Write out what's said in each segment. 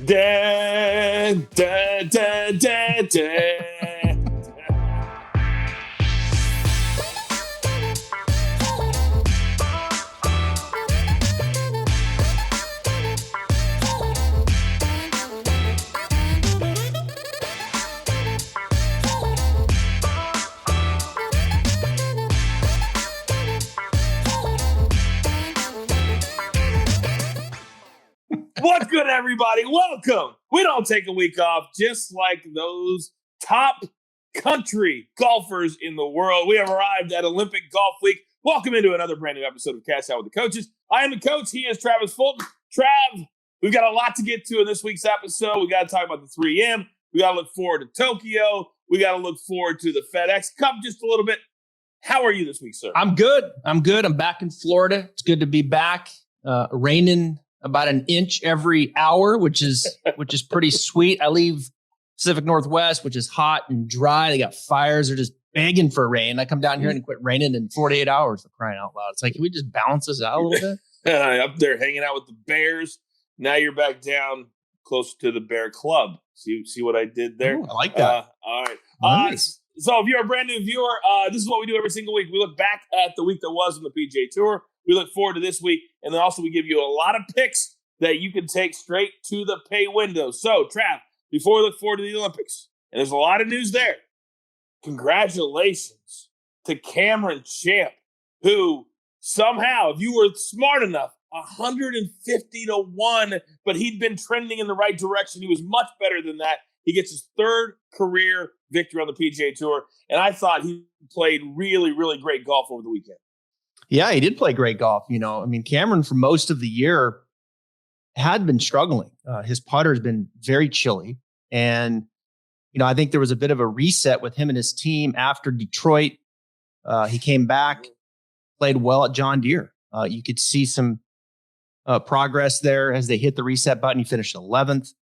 Da, da, da, da, da. What's good, everybody? Welcome. We don't take a week off, just like those top country golfers in the world. We have arrived at Olympic Golf Week. Welcome into another brand new episode of Cash Out with the Coaches. I am the coach. He is Travis Fulton. Trav, we've got a lot to get to in this week's episode. We got to talk about the 3M. We got to look forward to Tokyo. We got to look forward to the FedEx Cup just a little bit. How are you this week, sir? I'm good. I'm back in Florida. It's good to be back. Raining about an inch every hour, which is pretty sweet. I leave Pacific Northwest, which is hot and dry. They got fires. They're just begging for rain. I come down here and quit raining in 48 hours, for crying out loud. It's like, can we just balance this out a little bit? Up there hanging out with the Bears. Now you're back down close to the Bear Club. See what I did there? Ooh, I like that. All right. Nice. So if you're a brand new viewer, this is what we do every single week. We look back at the week that was on the PGA Tour. We look forward to this week. And then also we give you a lot of picks that you can take straight to the pay window. So, Trav, before we look forward to the Olympics, and there's a lot of news there, congratulations to Cameron Champ, who somehow, if you were smart enough, 150-1, but he'd been trending in the right direction. He was much better than that. He gets his third career victory on the PGA Tour, and I thought he played really, really great golf over the weekend. Yeah, he did play great golf. Cameron, for most of the year, had been struggling. His putter has been very chilly. And, I think there was a bit of a reset with him and his team after Detroit. He came back, played well at John Deere. You could see some progress there as they hit the reset button. He finished 11th.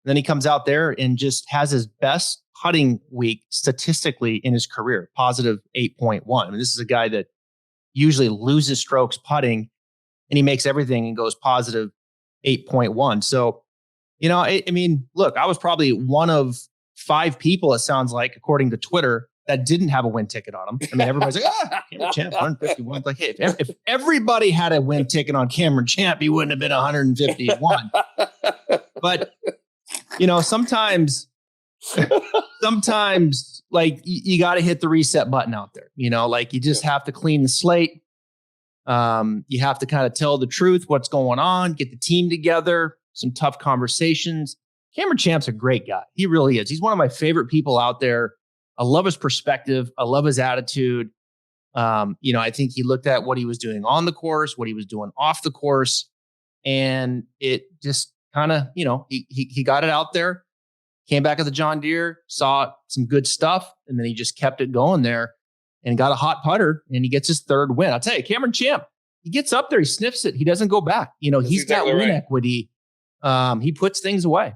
Then he comes out there and just has his best putting week statistically in his career, positive 8.1. I mean, this is a guy that usually loses strokes putting, and he makes everything and goes positive 8.1. So, look, I was probably one of 5 people, it sounds like, according to Twitter, that didn't have a win ticket on him. I mean, everybody's like, Cameron Champ, 151. It's like, hey, if everybody had a win ticket on Cameron Champ, he wouldn't have been 151. But, sometimes like you got to hit the reset button out there. You just have to clean the slate. You have to kind of tell the truth, what's going on, get the team together, some tough conversations. Cameron Champ's a great guy. He really is. He's one of my favorite people out there. I love his perspective. I love his attitude. I think he looked at what he was doing on the course, what he was doing off the course, and it just kind of, he got it out there, came back at the John Deere, saw some good stuff, and then he just kept it going there. And got a hot putter, and he gets his third win. I'll tell you, Cameron Champ, he gets up there, he sniffs it, he doesn't go back. He's got win equity. He puts things away.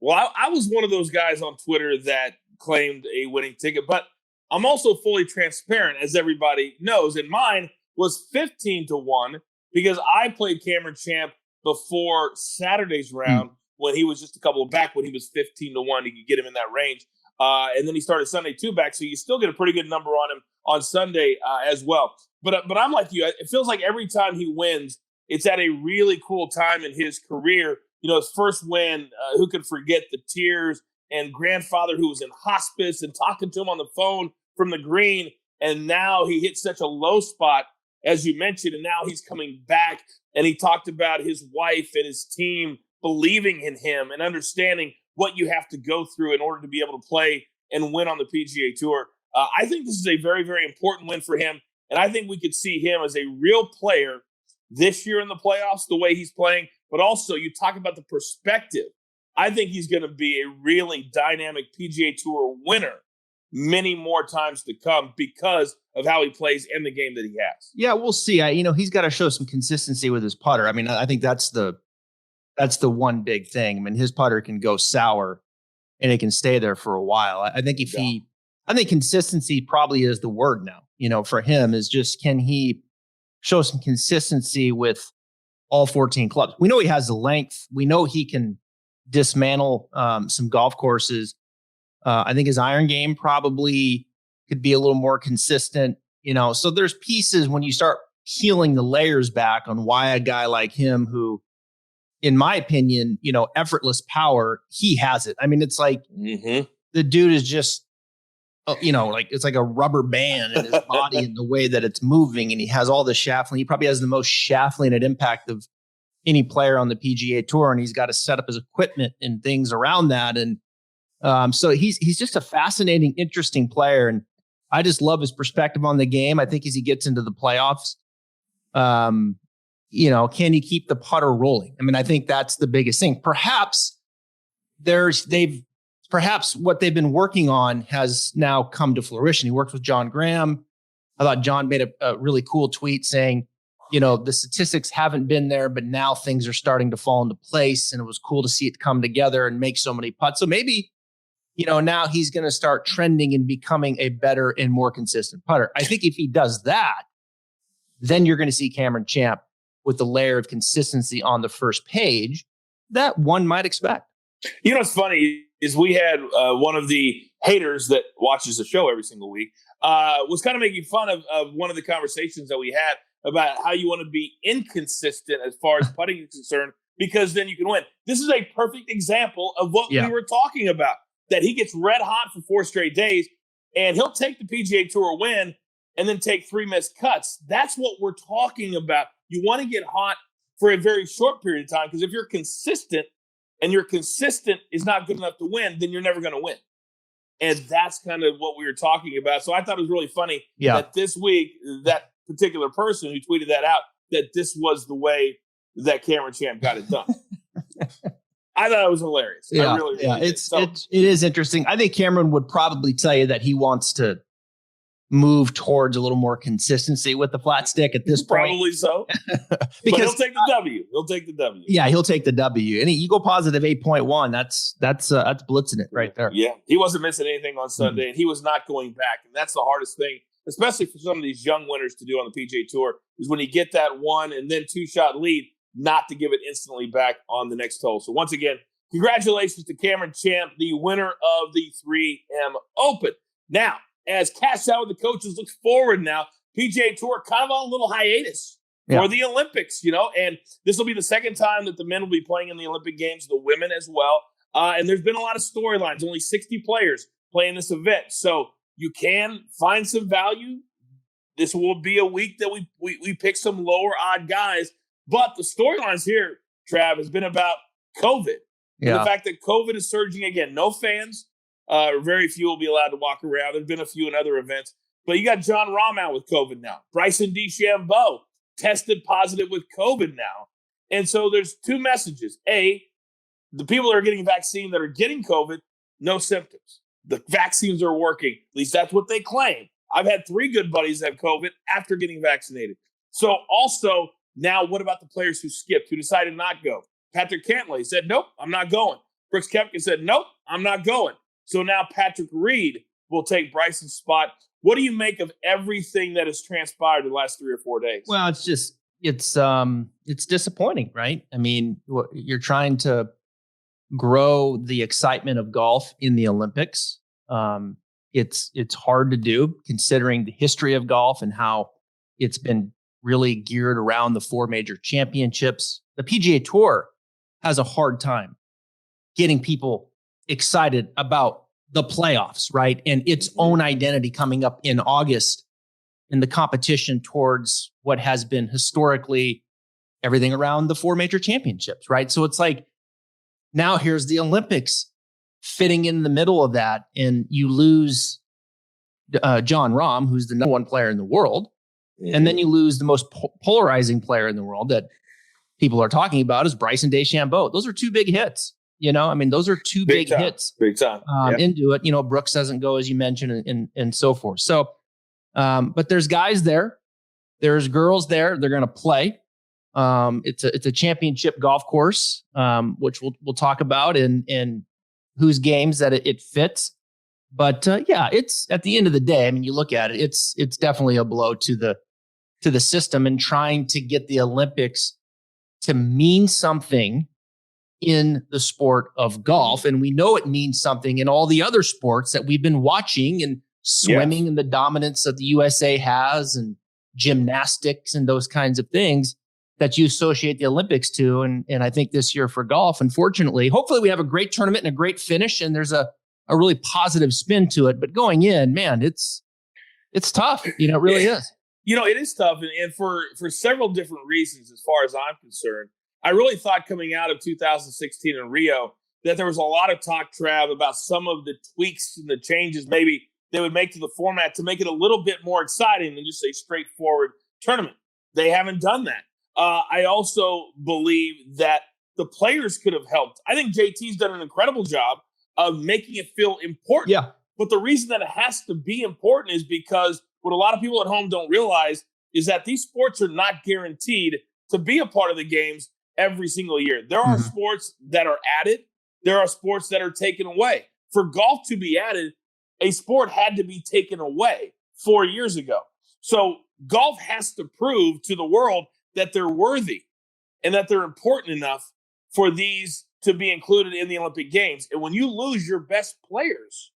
Well, I was one of those guys on Twitter that claimed a winning ticket, but I'm also fully transparent, as everybody knows. And mine was 15-1 because I played Cameron Champ before Saturday's round when he was just a couple of back, when he was 15-1. You could get him in that range. And then he started Sunday 2 back, so you still get a pretty good number on him on Sunday as well. But I'm like you. It feels like every time he wins, it's at a really cool time in his career. His first win, who could forget the tears and grandfather who was in hospice and talking to him on the phone from the green. And now he hit such a low spot, as you mentioned, and now he's coming back. And he talked about his wife and his team believing in him and understanding what you have to go through in order to be able to play and win on the PGA Tour. I think this is a very, very important win for him. And I think we could see him as a real player this year in the playoffs, the way he's playing. But also, you talk about the perspective. I think he's going to be a really dynamic PGA Tour winner many more times to come because of how he plays and the game that he has. Yeah, we'll see. He's got to show some consistency with his putter. I mean, I think that's the one big thing. I mean, his putter can go sour and it can stay there for a while. I think I think consistency probably is the word now, for him is just, can he show some consistency with all 14 clubs? We know he has the length. We know he can dismantle some golf courses. I think his iron game probably could be a little more consistent, so there's pieces when you start peeling the layers back on why a guy like him who, in my opinion, effortless power, he has it. I mean, it's like the dude is just, like it's like a rubber band in his body and the way that it's moving, and he has all the shaft lane. He probably has the most shaft lane impact of any player on the PGA Tour, and he's got to set up his equipment and things around that. And so he's just a fascinating, interesting player, and I just love his perspective on the game. I think as he gets into the playoffs, can he keep the putter rolling? I mean, I think that's the biggest thing. Perhaps what they've been working on has now come to fruition. He worked with John Graham. I thought John made a really cool tweet saying, the statistics haven't been there, but now things are starting to fall into place, and it was cool to see it come together and make so many putts. So maybe, now he's going to start trending and becoming a better and more consistent putter. I think if he does that, then you're going to see Cameron Champ with the layer of consistency on the first page that one might expect. What's funny is we had one of the haters that watches the show every single week was kind of making fun of one of the conversations that we had about how you want to be inconsistent as far as putting is concerned, because then you can win. This is a perfect example of what we were talking about, that he gets red hot for 4 straight days, and he'll take the PGA Tour win and then take 3 missed cuts. That's what we're talking about. You want to get hot for a very short period of time, because if you're consistent and your consistent is not good enough to win, then you're never going to win. And that's kind of what we were talking about. So I thought it was really funny that this week, that particular person who tweeted that out, that this was the way that Cameron Champ got it done. I thought it was hilarious. Yeah, I really it is interesting. I think Cameron would probably tell you that he wants to move towards a little more consistency with the flat stick at this point. Probably so. Because but he'll take the W. He'll take the W. Yeah, he'll take the W. And you go positive 8.1. That's blitzing it right there. Yeah, he wasn't missing anything on Sunday, and he was not going back. And that's the hardest thing, especially for some of these young winners to do on the PGA Tour, is when you get that 1 and then 2-shot lead, not to give it instantly back on the next hole. So once again, congratulations to Cameron Champ, the winner of the 3M Open. Now, as Cash Out with the Coaches looks forward now, PGA Tour kind of on a little hiatus for the Olympics, and this will be the second time that the men will be playing in the Olympic Games, the women as well. And there's been a lot of storylines, only 60 players playing this event. So you can find some value. This will be a week that we pick some lower odd guys. But the storylines here, Trav, has been about COVID. And the fact that COVID is surging again. No fans. Very few will be allowed to walk around. There's been a few in other events. But you got John Rahm out with COVID now. Bryson DeChambeau tested positive with COVID now. And so there's 2 messages. A, the people that are getting vaccine that are getting COVID, no symptoms. The vaccines are working. At least that's what they claim. I've had 3 good buddies have COVID after getting vaccinated. So also, now what about the players who skipped, who decided not to go? Patrick Cantlay said, nope, I'm not going. Brooks Koepka said, nope, I'm not going. So now Patrick Reed will take Bryson's spot. What do you make of everything that has transpired in the last 3 or 4 days? Well, it's disappointing, right? I mean, you're trying to grow the excitement of golf in the Olympics. It's hard to do considering the history of golf and how it's been really geared around the 4 major championships. The PGA Tour has a hard time getting people excited about the playoffs, right? And its own identity coming up in August in the competition towards what has been historically everything around the 4 major championships, right? So it's like, now here's the Olympics fitting in the middle of that, and you lose John Rahm, who's the number 1 player in the world, and then you lose the most polarizing player in the world that people are talking about is Bryson DeChambeau. Those are 2 big hits. Those are 2 big hits. Big time. Into it. Brooks doesn't go, as you mentioned, and so forth. So, but there's guys there. There's girls there. They're going to play. It's a championship golf course, which we'll talk about and whose games that it fits. But it's at the end of the day. I mean, you look at it. It's definitely a blow to the system and trying to get the Olympics to mean something in the sport of golf. And we know it means something in all the other sports that we've been watching, and swimming and the dominance that the USA has, and gymnastics and those kinds of things that you associate the Olympics to. And I think this year for golf, unfortunately, hopefully we have a great tournament and a great finish, and there's a really positive spin to it. But going in, man, it's tough. It really is. It is tough. And for several different reasons, as far as I'm concerned, I really thought coming out of 2016 in Rio that there was a lot of talk, Trav, about some of the tweaks and the changes maybe they would make to the format to make it a little bit more exciting than just a straightforward tournament. They haven't done that. I also believe that the players could have helped. I think JT's done an incredible job of making it feel important. Yeah. But the reason that it has to be important is because what a lot of people at home don't realize is that these sports are not guaranteed to be a part of the games every single year. There are sports that are added. There are sports that are taken away. For golf to be added, a sport had to be taken away 4 years ago. So golf has to prove to the world that they're worthy and that they're important enough for these to be included in the Olympic Games. And when you lose your best players,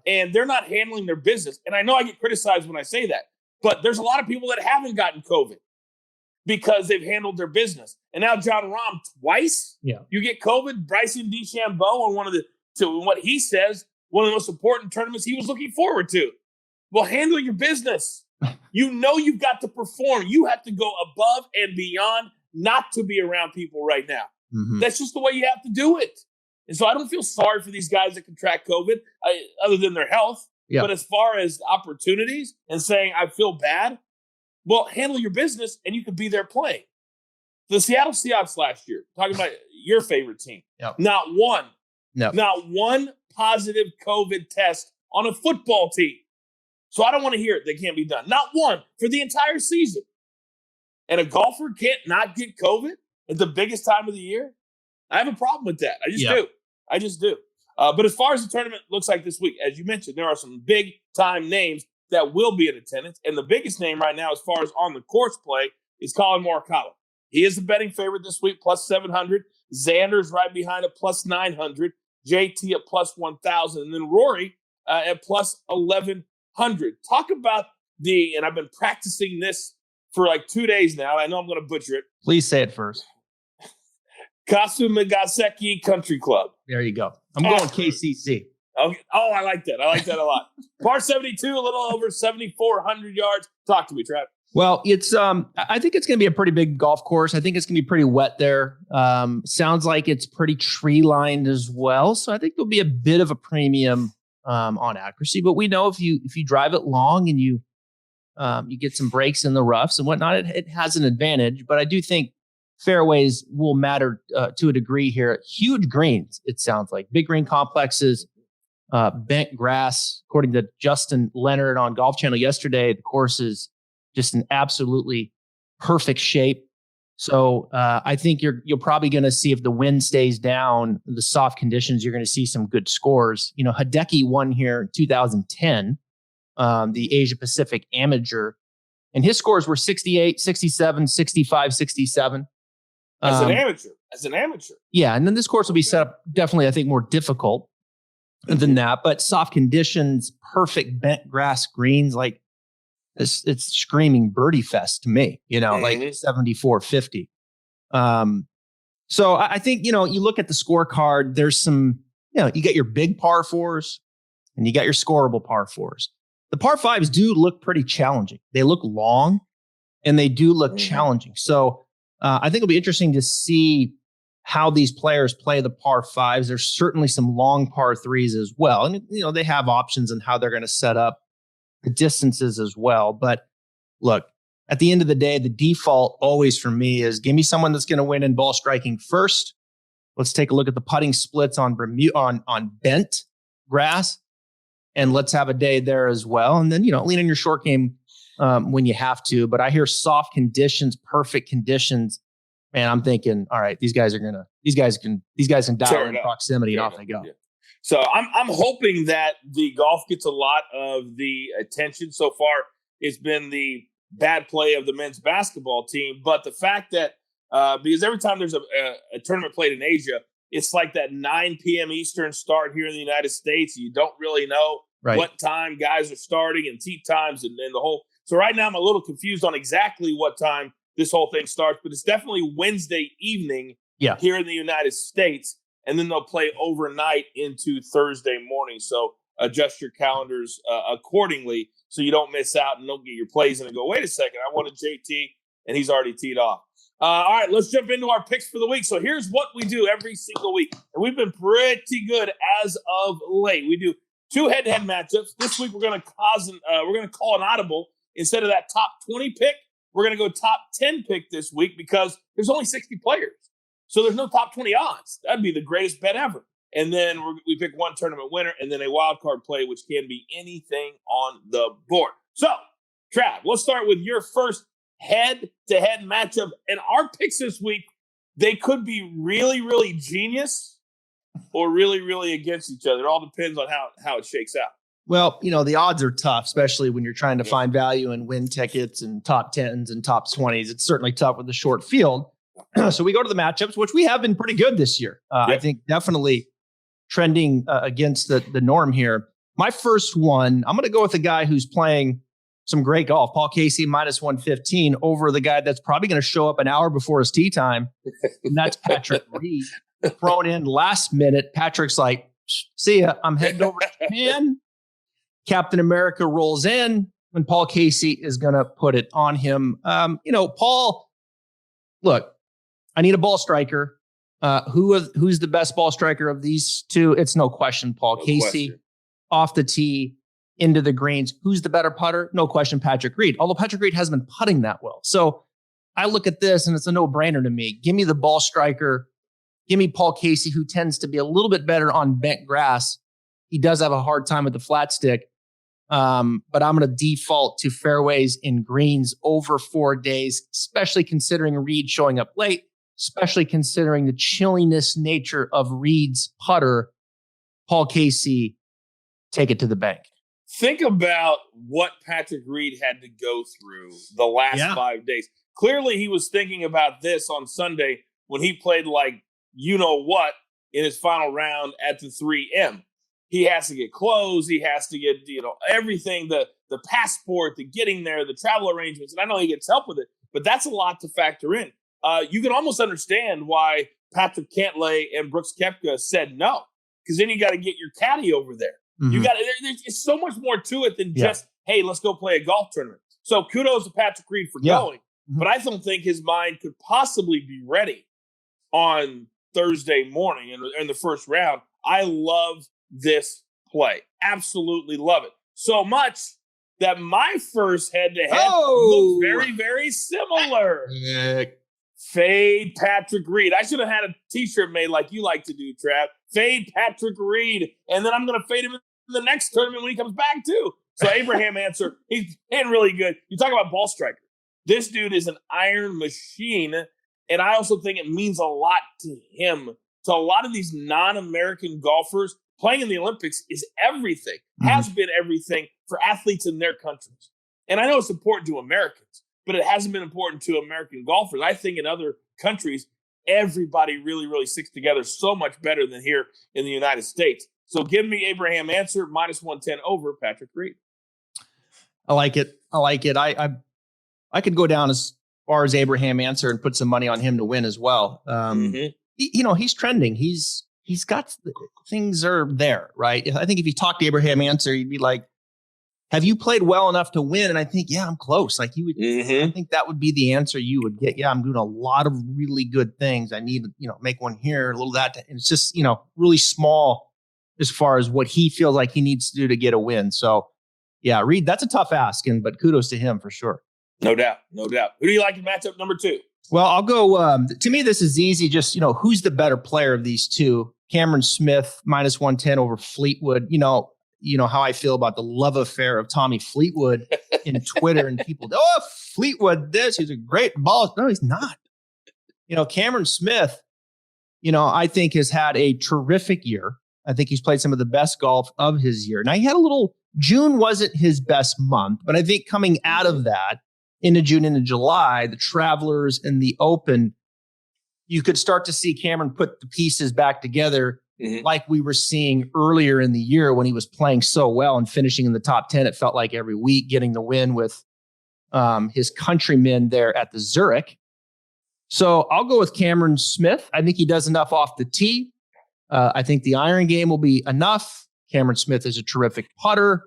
and they're not handling their business, and I know I get criticized when I say that, but there's a lot of people that haven't gotten COVID because they've handled their business. And now John Rahm twice, you get COVID. Bryson DeChambeau on what he says, one of the most important tournaments he was looking forward to. Well, handle your business. You've got to perform. You have to go above and beyond not to be around people right now. That's just the way you have to do it. And so I don't feel sorry for these guys that contract COVID, other than their health. But as far as opportunities and saying, I feel bad, well, handle your business and you could be there playing. The Seattle Seahawks last year, talking about your favorite team, not one positive COVID test on a football team. So I don't want to hear it. They can't be done. Not one for the entire season. And a golfer can't not get COVID at the biggest time of the year. I have a problem with that. I just do. But as far as the tournament looks like this week, as you mentioned, there are some big time names that will be in attendance. And the biggest name right now, as far as on the course play, is Colin Morikawa. He is the betting favorite this week, plus 700. Xander's right behind at plus 900. JT at plus 1,000. And then Rory at plus 1,100. Talk about and I've been practicing this for like 2 days now. I know I'm going to butcher it. Please say it first. Kasumigaseki Country Club. There you go. I'm going KCC. Okay. Oh, I like that. I like that a lot. Par 72, a little over 7,400 yards. Talk to me, Trav. Well, it's I think it's going to be a pretty big golf course. I think it's going to be pretty wet there. Sounds like it's pretty tree lined as well. So I think there'll be a bit of a premium on accuracy. But we know if you drive it long and you get some breaks in the roughs and whatnot, it has an advantage. But I do think fairways will matter to a degree here. Huge greens, it sounds like. Big green complexes, bent grass. According to Justin Leonard on Golf Channel yesterday, the course is just in absolutely perfect shape. So I think you're probably going to see, if the wind stays down, the soft conditions, you're going to see some good scores. Hideki won here in 2010, the Asia Pacific Amateur, and his scores were 68, 67, 65, 67. As an amateur. Yeah. And then this course will be set up definitely, I think, more difficult than that, but soft conditions, perfect bent grass greens, like it's screaming birdie fest to me, like 74-50. So I think, you look at the scorecard, there's some, you get your big par fours and you got your scoreable par fours. The par fives do look pretty challenging. They look long and they do look challenging. So I think it'll be interesting to see how these players play the par fives. There's certainly some long par threes as well. And, they have options in how they're going to set up the distances as well. But look, at the end of the day, the default always for me is give me someone that's going to win in ball striking first. Let's take a look at the putting splits on bent grass, and let's have a day there as well. And then, lean in your short game when you have to. But I hear soft conditions, perfect conditions. Man, I'm thinking, all right, these guys can dial in proximity and off they go. Yeah. So I'm hoping that the golf gets a lot of the attention. So far, it's been the bad play of the men's basketball team. But the fact that because every time there's a tournament played in Asia, it's like that 9 p.m. Eastern start here in the United States. You don't really know what time guys are starting and tee times and the whole. So right now I'm a little confused on exactly what time this whole thing starts, but it's definitely Wednesday evening here in the United States. And then they'll play overnight into Thursday morning. So adjust your calendars accordingly so you don't miss out and don't get your plays in and go, wait a second, I wanted JT and he's already teed off. All right, let's jump into our picks for the week. So here's what we do every single week. And we've been pretty good as of late. We do 2 head-to-head matchups. This week we're going to call an audible. Instead of that top 20 pick, we're going to go top 10 pick this week because there's only 60 players. So there's no top 20 odds. That'd be the greatest bet ever. And then we pick one tournament winner and then a wild card play, which can be anything on the board. So, Trav, let's start with your first head-to-head matchup. And our picks this week, they could be really, really genius or really, really against each other. It all depends on how it shakes out. Well, the odds are tough, especially when you're trying to find value and win tickets and top 10s and top 20s. It's certainly tough with the short field. So we go to the matchups, which we have been pretty good this year. I think definitely trending against the norm here. My first one, I'm going to go with a guy who's playing some great golf, Paul Casey minus 115 over the guy that's probably going to show up an hour before his tee time. And that's Patrick Reed, thrown in last minute. Patrick's like, see ya, I'm heading over to Japan. Captain America rolls in and Paul Casey is going to put it on him. Paul, look, I need a ball striker. Who's the best ball striker of these two? It's no question, Paul Casey. Off the tee, into the greens. Who's the better putter? No question, Patrick Reed. Although Patrick Reed hasn't been putting that well. So I look at this and it's a no-brainer to me. Give me the ball striker. Give me Paul Casey, who tends to be a little bit better on bent grass. He does have a hard time with the flat stick. But I'm going to default to fairways and greens over 4 days, especially considering Reed showing up late, especially considering the chilliness nature of Reed's putter. Paul Casey, take it to the bank. Think about what Patrick Reed had to go through the last 5 days. Clearly, he was thinking about this on Sunday when he played like you-know-what in his final round at the 3M. He has to get clothes. He has to get, everything, the passport, the getting there, the travel arrangements. And I know he gets help with it, but that's a lot to factor in. You can almost understand why Patrick Cantlay and Brooks Koepka said no, because then you got to get your caddy over there. Mm-hmm. You got there's so much more to it than just, hey, let's go play a golf tournament. So kudos to Patrick Reed for going, but I don't think his mind could possibly be ready on Thursday morning in the first round. I love this play. Absolutely love it. So much that my first head-to-head looked very, very similar. Fade Patrick Reed. I should have had a t-shirt made like you like to do, Trav. Fade Patrick Reed. And then I'm going to fade him in the next tournament when he comes back too. So Abraham ANCER, he's been really good. You talk about ball striker. This dude is an iron machine. And I also think it means a lot to him. To a lot of these non-American golfers, playing in the Olympics is everything, has been everything for athletes in their countries. And I know it's important to Americans, but it hasn't been important to American golfers. I think in other countries, everybody really, really sticks together so much better than here in the United States. So give me Abraham ANCER minus 110 over Patrick Reed. I like it. I could go down as far as Abraham ANCER and put some money on him to win as well. He's trending. He's got things are there, right? I think if you talk to Abraham ANCER, you'd be like, have you played well enough to win? And I think, I'm close. Like you would, I think that would be the answer you would get. Yeah, I'm doing a lot of really good things. I need to, make one here, a little that. And it's just, really small as far as what he feels like he needs to do to get a win. So yeah, Reed, that's a tough ask, but kudos to him for sure. No doubt. Who do you like in matchup number 2? Well, I'll go, to me, this is easy. Just, who's the better player of these two? Cameron Smith minus 110 over Fleetwood. You know how I feel about the love affair of Tommy Fleetwood in Twitter and people, Fleetwood, he's a great ball. No, he's not. Cameron Smith, I think has had a terrific year. I think he's played some of the best golf of his year. Now he had June wasn't his best month, but I think coming out of that into June, into July, the Travelers and the Open, you could start to see Cameron put the pieces back together like we were seeing earlier in the year when he was playing so well and finishing in the top 10. It felt like every week, getting the win with his countrymen there at the Zurich. So I'll go with Cameron Smith. I think he does enough off the tee. I think the iron game will be enough. Cameron Smith is a terrific putter.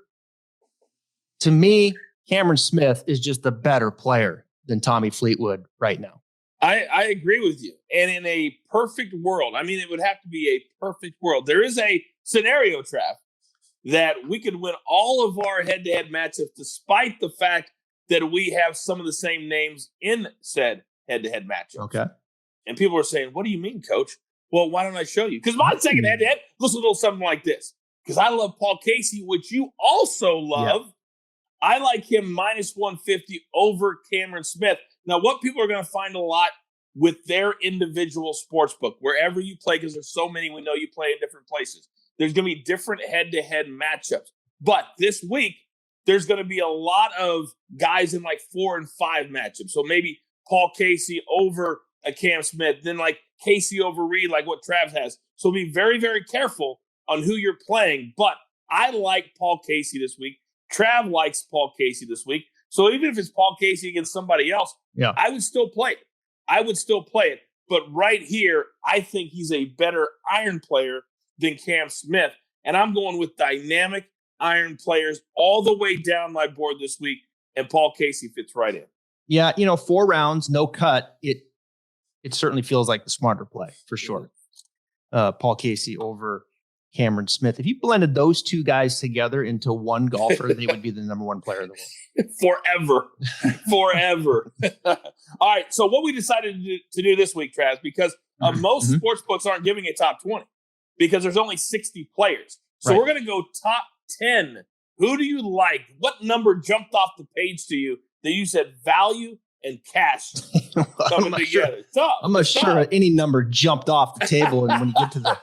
To me, Cameron Smith is just a better player than Tommy Fleetwood right now. I agree with you. And in a perfect world, I mean, it would have to be a perfect world. There is a scenario, Trav, that we could win all of our head-to-head matchups despite the fact that we have some of the same names in said head-to-head matchups. Okay. And people are saying, what do you mean, coach? Well, why don't I show you? Because my second head-to-head looks a little something like this. Because I love Paul Casey, which you also love. Yeah. I like him minus 150 over Cameron Smith. Now, what people are going to find a lot with their individual sports book, wherever you play, because there's so many we know you play in different places, there's going to be different head-to-head matchups. But this week, there's going to be a lot of guys in like 4 and 5 matchups. So maybe Paul Casey over a Cam Smith, then like Casey over Reed, like what Trav has. So be very, very careful on who you're playing. But I like Paul Casey this week. Trav likes Paul Casey this week. So even if it's Paul Casey against somebody else, I would still play it. But right here, I think he's a better iron player than Cam Smith. And I'm going with dynamic iron players all the way down my board this week. And Paul Casey fits right in. Yeah, 4 rounds, no cut. It certainly feels like the smarter play for sure. Paul Casey over Cameron Smith. If you blended those two guys together into one golfer, they would be the number 1 player in the world. Forever. All right. So what we decided to do this week, Travis, because most sports books aren't giving a top 20 because there's only 60 players. So we're going to go top 10. Who do you like? What number jumped off the page to you that you said value and cash coming together? I'm not sure any number jumped off the table and when you get to the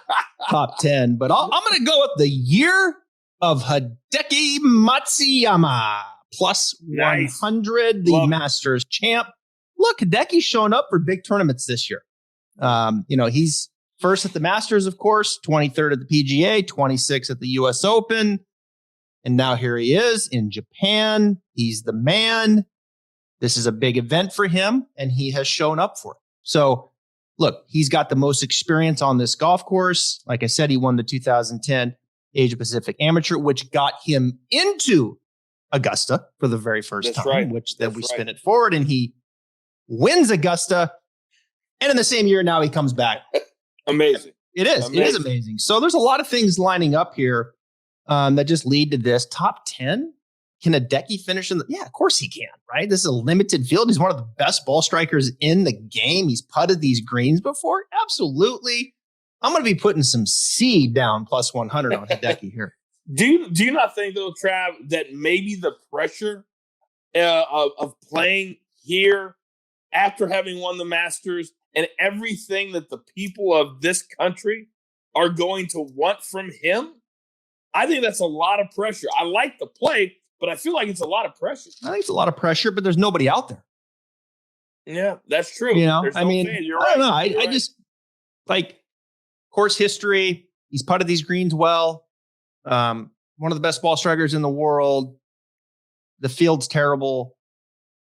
top 10, but I'm going to go with the year of Hideki Matsuyama plus 100, the Masters champ. Look, Hideki's showing up for big tournaments this year. He's first at the Masters, of course, 23rd at the PGA, 26th at the US Open. And now here he is in Japan. He's the man. This is a big event for him, and he has shown up for it. So, look, he's got the most experience on this golf course. Like I said, he won the 2010 Asia Pacific Amateur, which got him into Augusta for the very first time, which then we spin it forward, and he wins Augusta. And in the same year, now he comes back. Amazing. It is. Amazing. It is amazing. So there's a lot of things lining up here that just lead to this. Top 10? Can Hideki finish in the? Yeah, of course he can, right? This is a limited field. He's one of the best ball strikers in the game. He's putted these greens before. Absolutely. I'm going to be putting some seed down plus 100 on Hideki here. Do you not think, though, Trav, that maybe the pressure of playing here after having won the Masters and everything that the people of this country are going to want from him, I think that's a lot of pressure. I like the play, but I feel like it's a lot of pressure. I think it's a lot of pressure, but there's nobody out there. Yeah, that's true. There's I mean, fans. You're right. I don't know. I just like course history. He's putted these greens well. One of the best ball strikers in the world. The field's terrible.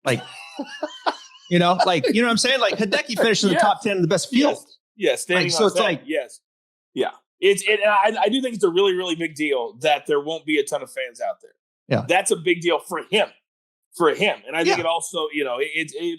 Like, you know what I'm saying? Like Hideki finished in the top 10 of the best fields. Yes. Standing on that. Yes. Yeah. I do think it's a really, really big deal that there won't be a ton of fans out there. Yeah. That's a big deal for him. And I think it also,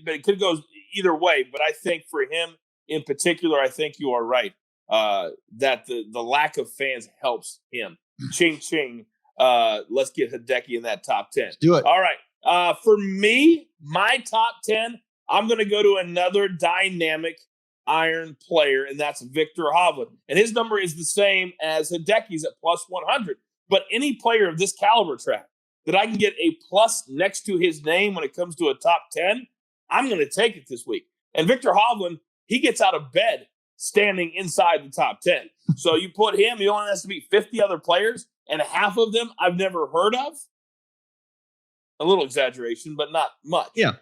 but it could go either way. But I think for him in particular, I think you are right that the lack of fans helps him. Ching, ching. Let's get Hideki in that top 10. Let's do it. All right. For me, my top 10, I'm going to go to another dynamic iron player, and that's Victor Hovland. And his number is the same as Hideki's at plus 100. But any player of this caliber, track that I can get a plus next to his name when it comes to a top 10, I'm going to take it this week. And Victor Hovland, he gets out of bed standing inside the top 10. So you put him, he only has to beat 50 other players, and half of them I've never heard of. A little exaggeration, but not much. Yeah.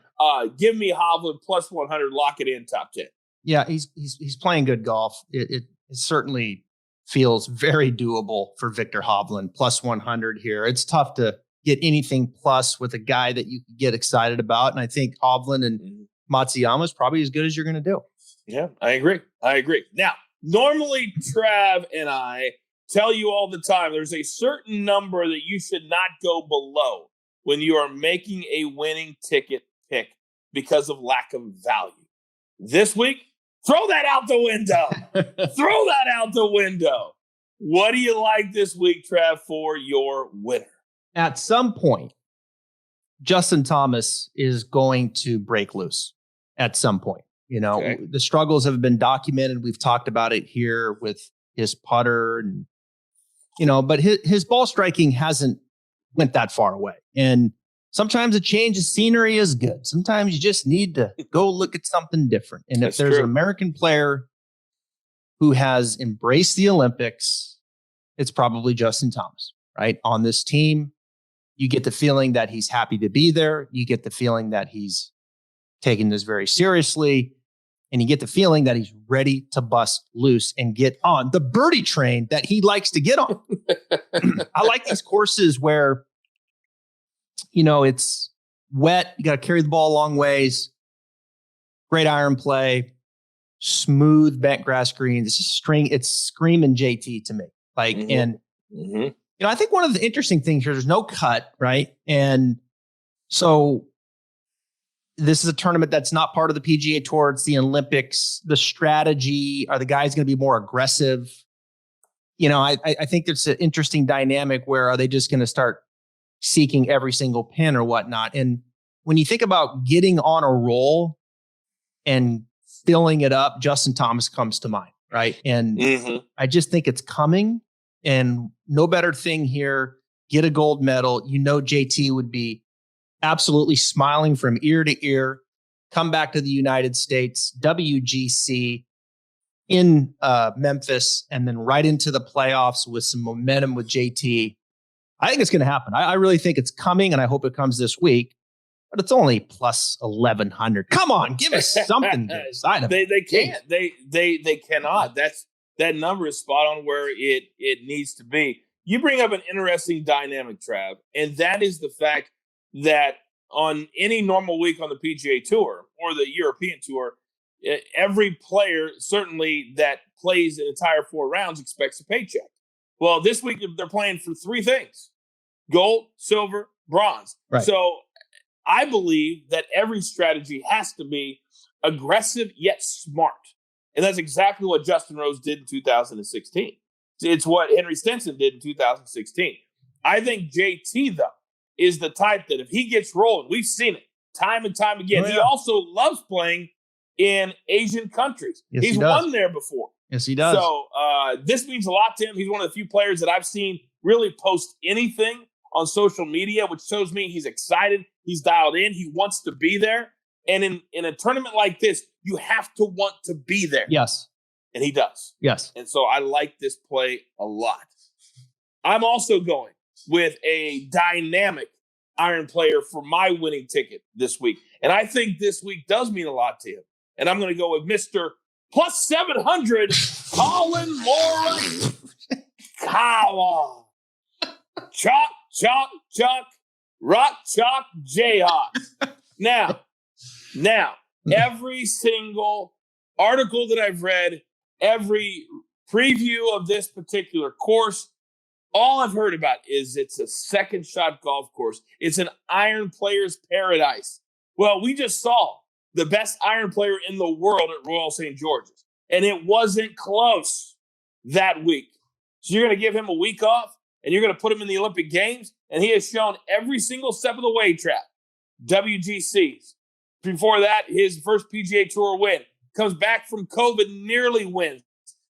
Give me Hovland plus 100, lock it in top 10. Yeah, he's playing good golf. It certainly feels very doable for Victor Hovland, plus 100 here. It's tough to get anything plus with a guy that you can get excited about. And I think Hovland and Matsuyama is probably as good as you're going to do. Yeah, I agree. Now, normally Trav and I tell you all the time, there's a certain number that you should not go below when you are making a winning ticket pick because of lack of value. This week, throw that out the window. Throw that out the window. What do you like this week, Trav, for your winner? At some point, Justin Thomas is going to break loose at some point. You know, Okay. The struggles have been documented. We've talked about it here with his putter and, but his ball striking hasn't went that far away. And sometimes a change of scenery is good. Sometimes you just need to go look at something different. And if there's an American player who has embraced the Olympics, it's probably Justin Thomas, right? On this team, you get the feeling that he's happy to be there. You get the feeling that he's taking this very seriously. And you get the feeling that he's ready to bust loose and get on the birdie train that he likes to get on. I like these courses where, it's wet. You got to carry the ball a long ways. Great iron play, smooth bent grass greens. It's screaming JT to me. I think one of the interesting things here, there's no cut, right? And so this is a tournament that's not part of the PGA Tour. It's the Olympics. The strategy, are the guys going to be more aggressive? I think there's an interesting dynamic where are they just going to start seeking every single pin or whatnot? And when you think about getting on a roll and filling it up, Justin Thomas comes to mind, right? And I just think it's coming, and no better thing here. Get a gold medal. JT would be absolutely smiling from ear to ear. Come back to the United States, WGC in Memphis, and then right into the playoffs with some momentum with JT. I think it's going to happen. I really think it's coming, and I hope it comes this week. But it's only plus 1,100. Come on, give us something to decide about. They can't. They cannot. That number is spot on where it needs to be. You bring up an interesting dynamic, Trav, and that is the fact that on any normal week on the PGA Tour or the European Tour, every player certainly that plays an entire 4 rounds expects a paycheck. Well, this week they're playing for 3 things: gold, silver, bronze. Right. So I believe that every strategy has to be aggressive yet smart. And that's exactly what Justin Rose did in 2016. It's what Henry Stenson did in 2016. I think JT, though, is the type that if he gets rolling, we've seen it time and time again. Oh, yeah. He also loves playing in Asian countries. Yes, He's won there before. Yes, he does. So this means a lot to him. He's one of the few players that I've seen really post anything on social media, which shows me he's excited. He's dialed in. He wants to be there. And in a tournament like this, you have to want to be there. Yes. And he does. Yes. And so I like this play a lot. I'm also going with a dynamic iron player for my winning ticket this week. And I think this week does mean a lot to him. And I'm going to go with Mr. Plus 700, Colin Moore. Come on. Chalk, chalk, chalk, rock, chalk, Jayhawk. Now, every single article that I've read, every preview of this particular course, all I've heard about is it's a second shot golf course. It's an iron player's paradise. Well, we just saw the best iron player in the world at Royal St. George's, and it wasn't close that week. So you're going to give him a week off, and you're going to put him in the Olympic Games, and he has shown every single step of the way, Trap. WGCs. Before that, his first PGA Tour win. Comes back from COVID, nearly wins.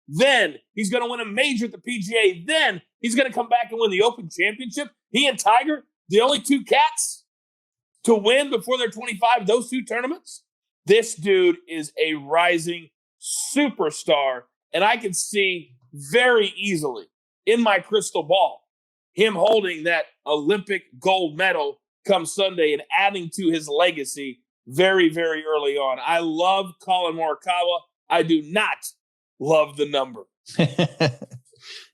Then he's going to win a major at the PGA. Then he's going to come back and win the Open Championship. He and Tiger, the only 2 cats to win before they're 25, those 2 tournaments. This dude is a rising superstar, and I can see very easily in my crystal ball him holding that Olympic gold medal come Sunday and adding to his legacy very, very early on. I love Colin Morikawa. I do not love the number.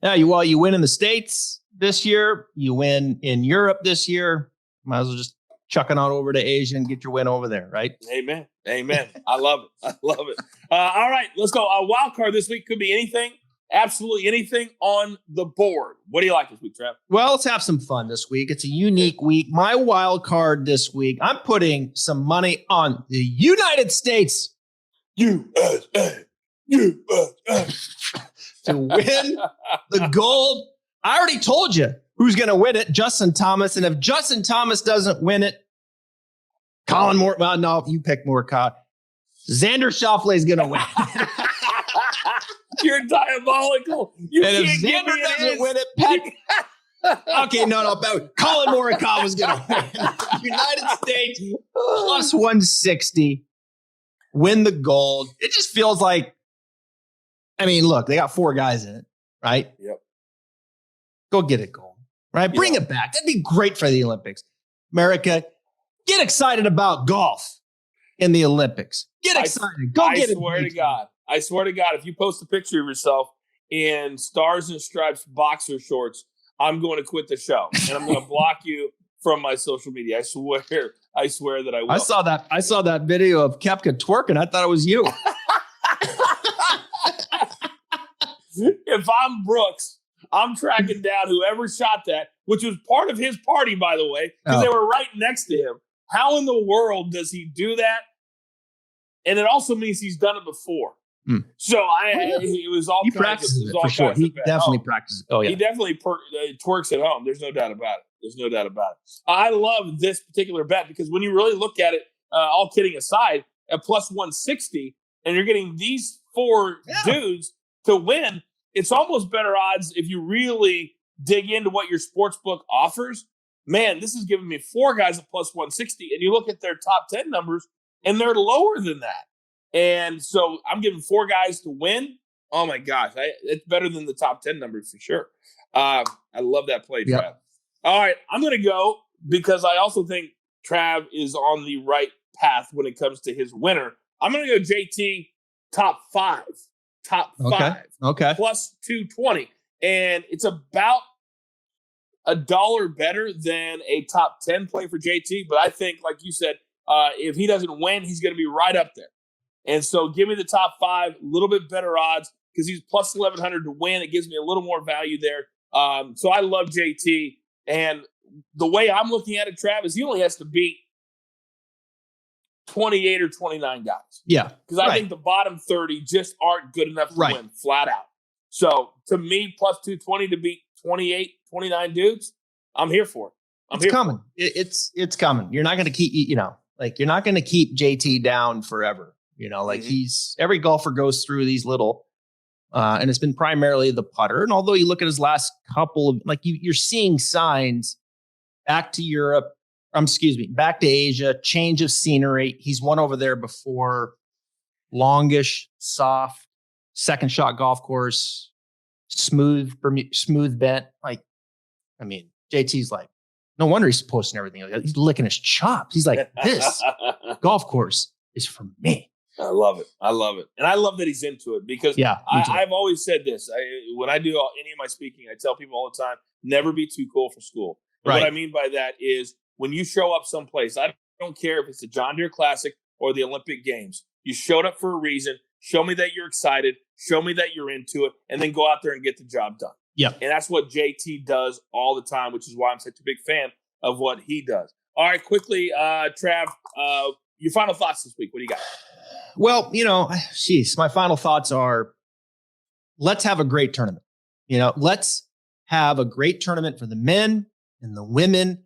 Now, you win in the States this year. You win in Europe this year. Might as well just chuck it on over to Asia and get your win over there, right? Amen. I love it. All right, let's go. A wild card this week could be anything, absolutely anything on the board. What do you like this week, Trav? Well, let's have some fun this week. It's a unique week. My wild card this week, I'm putting some money on the United States. USA. To win the gold. I already told you who's going to win it, Justin Thomas. And if Justin Thomas doesn't win it, Colin Moore. Well, no, you pick Morikawa. Xander Schauffele is going to win. You're diabolical. And if Xander doesn't win it, Pat. Okay, no. Colin Morikawa is going to win. United States plus 160. Win the gold. It just feels like, I mean, look, they got 4 guys in it, right? Yep. Go get it gold, right? Bring it back. That'd be great for the Olympics. America, get excited about golf in the Olympics. Get excited. Go get it. I swear to God, if you post a picture of yourself in Stars and Stripes boxer shorts, I'm going to quit the show. And I'm going to block you from my social media. I swear that I will. I saw that video of Koepka twerking. I thought it was you. If I'm Brooks, I'm tracking down whoever shot that, which was part of his party, by the way, because they were right next to him. How in the world does he do that? And it also means he's done it before. So it was all he practices it for sure. He definitely practices. Oh yeah, he definitely twerks at home. There's no doubt about it. I love this particular bet because when you really look at it, all kidding aside, at plus 160, and you're getting these 4 dudes to win, it's almost better odds if you really dig into what your sports book offers. Man, this is giving me 4 guys at plus 160, and you look at their top 10 numbers, and they're lower than that. And so I'm giving 4 guys to win. Oh, my gosh. It's better than the top 10 numbers for sure. I love that play, Trav. Yep. All right, I'm going to go because I also think Trav is on the right path when it comes to his winner. I'm going to go JT top 5. Top 5. Okay. Plus 220. And it's about $1 better than a top 10 play for JT. But I think, like you said, if he doesn't win, he's going to be right up there. And so give me the top 5, a little bit better odds because he's plus 1,100 to win. It gives me a little more value there. So I love JT. And the way I'm looking at it, Travis, he only has to beat 28 or 29 guys. Yeah. Because I think the bottom 30 just aren't good enough to win flat out. So to me, plus 220 to beat 28, 29 dudes, I'm here for it. It's coming. It's coming. You're not going to keep, you're not going to keep JT down forever. Every golfer goes through these little, and it's been primarily the putter. And although you look at his last couple of, you're seeing signs back to Asia, change of scenery. He's won over there before. Longish, soft, second shot golf course, smooth bent. JT's no wonder he's posting everything. He's licking his chops. He's like, this golf course is for me. I love it. And I love that he's into it because I've always said this. When I do any of my speaking, I tell people all the time, never be too cool for school. And what I mean by that is when you show up someplace, I don't care if it's the John Deere Classic or the Olympic Games. You showed up for a reason. Show me that you're excited. Show me that you're into it. And then go out there and get the job done. Yeah. And that's what JT does all the time, which is why I'm such a big fan of what he does. All right, quickly, Trav, your final thoughts this week. What do you got? Well, my final thoughts are let's have a great tournament. Let's have a great tournament for the men and the women.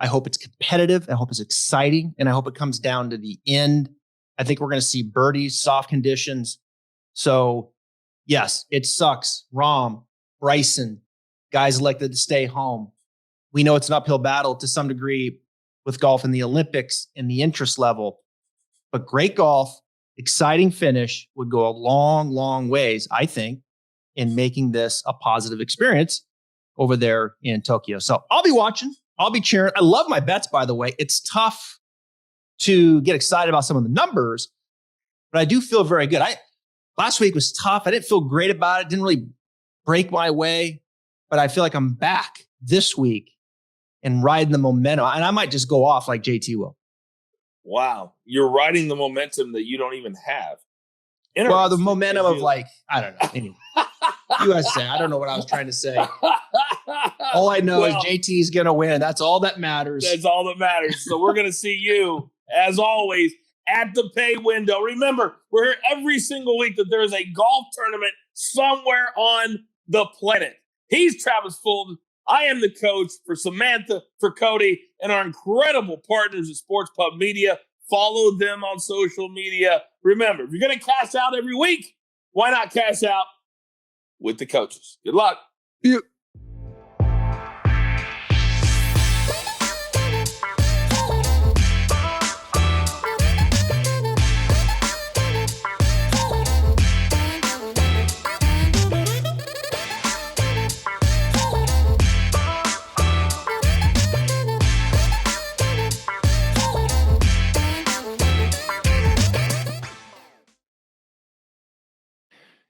I hope it's competitive. I hope it's exciting. And I hope it comes down to the end. I think we're going to see birdies, soft conditions. So, yes, it sucks. Rahm, Bryson, guys elected to stay home. We know it's an uphill battle to some degree with golf in the Olympics and the interest level. But great golf, exciting finish would go a long, long ways, I think, in making this a positive experience over there in Tokyo. So I'll be watching. I'll be cheering. I love my bets, by the way. It's tough to get excited about some of the numbers, but I do feel very good. last week was tough. I didn't feel great about it. Didn't really break my way, but I feel like I'm back this week and riding the momentum. And I might just go off like JT will. Wow. You're riding the momentum that you don't even have. Well, the momentum of like, I don't know. Anyway, you guys say, I don't know what I was trying to say. All I know is JT is going to win. That's all that matters. That's all that matters. So we're going to see you, as always, at the pay window. Remember, we're here every single week that there is a golf tournament somewhere on the planet. He's Travis Fulton. I am the coach. For Samantha, for Cody, and our incredible partners at SportsPub Media. Follow them on social media. Remember, if you're going to cash out every week, why not cash out with the coaches? Good luck. Yeah.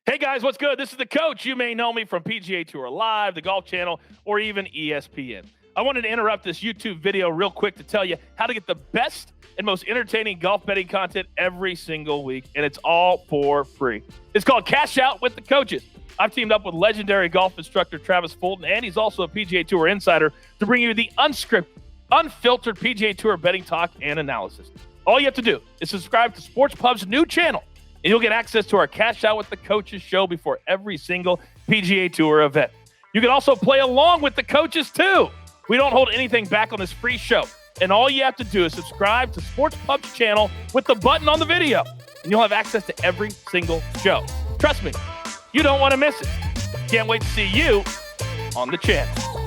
Hey guys, what's good? This is the coach. You may know me from PGA Tour Live, the Golf Channel, or even ESPN. I wanted to interrupt this YouTube video real quick to tell you how to get the best and most entertaining golf betting content every single week, and it's all for free. It's called Cash Out with the Coaches. I've teamed up with legendary golf instructor Travis Fulton, and he's also a PGA Tour insider, to bring you the unscripted, unfiltered PGA Tour betting talk and analysis. All you have to do is subscribe to SportsPub's new channel, and you'll get access to our Cash Out with the Coaches show before every single PGA Tour event. You can also play along with the coaches, too. We don't hold anything back on this free show. And all you have to do is subscribe to SportsPub's channel with the button on the video, and you'll have access to every single show. Trust me, you don't want to miss it. Can't wait to see you on the channel.